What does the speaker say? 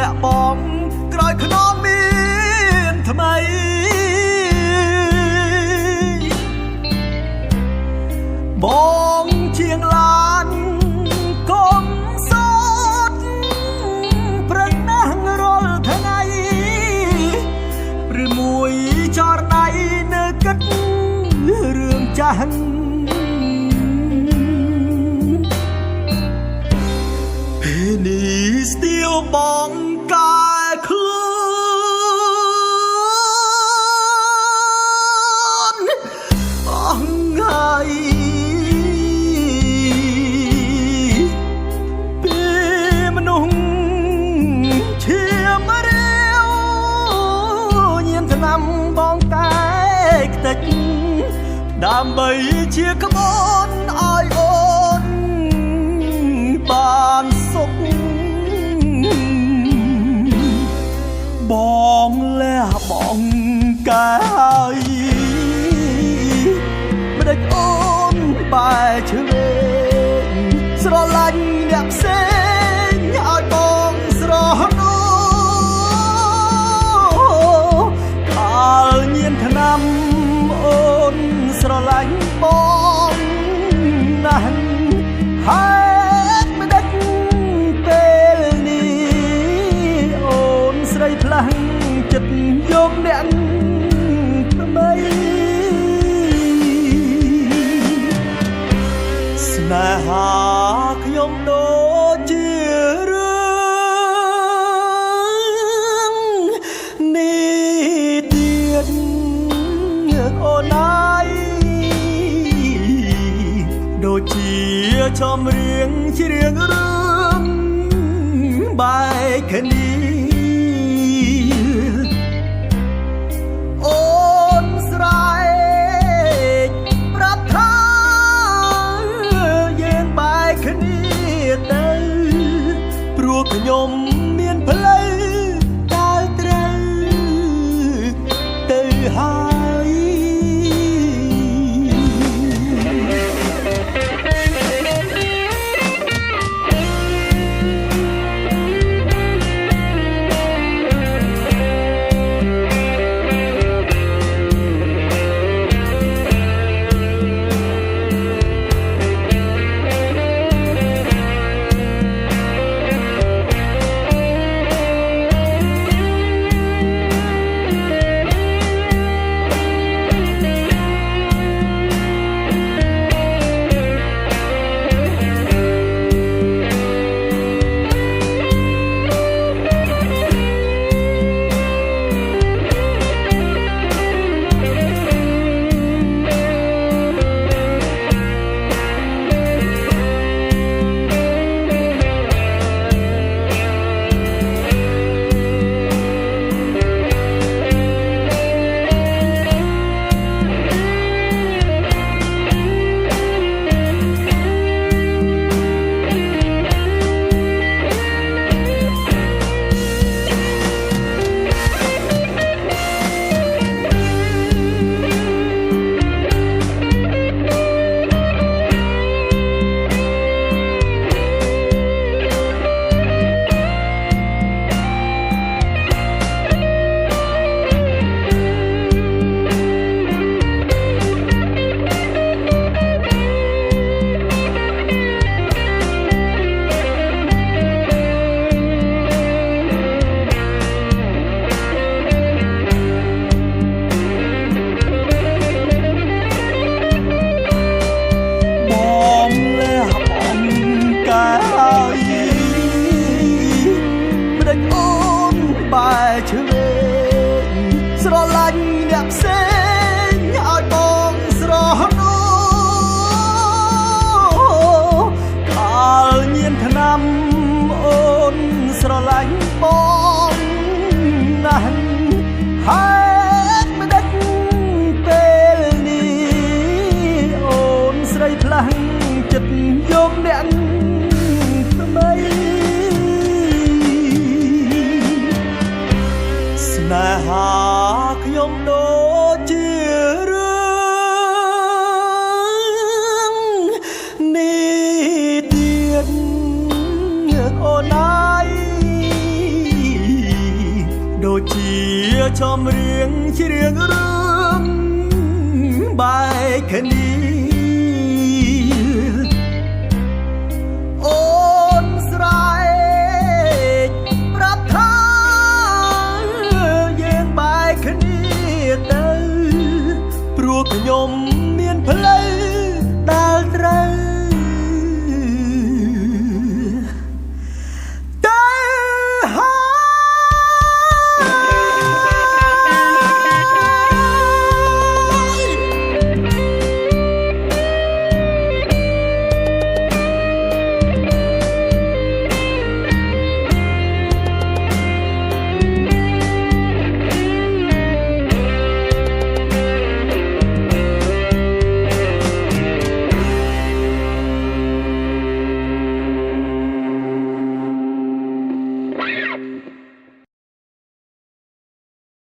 លាក់បងក្រោយខ្នងមានថ្មីបងជាងឡានកុំសោតព្រឹកណាស់រាល់ថ្ងៃឬមួយចរណៃនៅគិតរឿងចាស់ពេលនេះស្ទាវបងកាយខ្លួនអង្ហើយពេលមនុស្សឈាមរាវញៀនថ្នាំបងកាយខ្ទេចដើម្បីជាក្បួនឲ្យអូនបានសុខបងលះបងកាយមិនដេចអូនបែរឆ្វេងស្រឡាញ់អ្នកផ្សេងឲ្យបងស្រនោកាលញៀនថ្នាំអូនស្រឡាញ់បងណាស់ហើយមិនដេចពេលនេះអូនស្រីផ្លាំងចិត្តយកអ្នកថ្មីស្នេហាខ្ញុំដូចជារឿងនេះទៀតអូនណាយដូចជាចំរៀងច្រៀងរឿងបែកគ្នាអូនស្រែកប្រាប់ថាយើងបែកគ្នាទៅព្រោះខ្ញុំមានផ្លូវដើរត្រូវទៅហើយ ចំរៀងជារឿងរឿងបែកគ្នាអូនស្រែកប្រាប់ថាយើងបែកគ្នាទៅព្រោះខ្ញុំមានផ្លូវ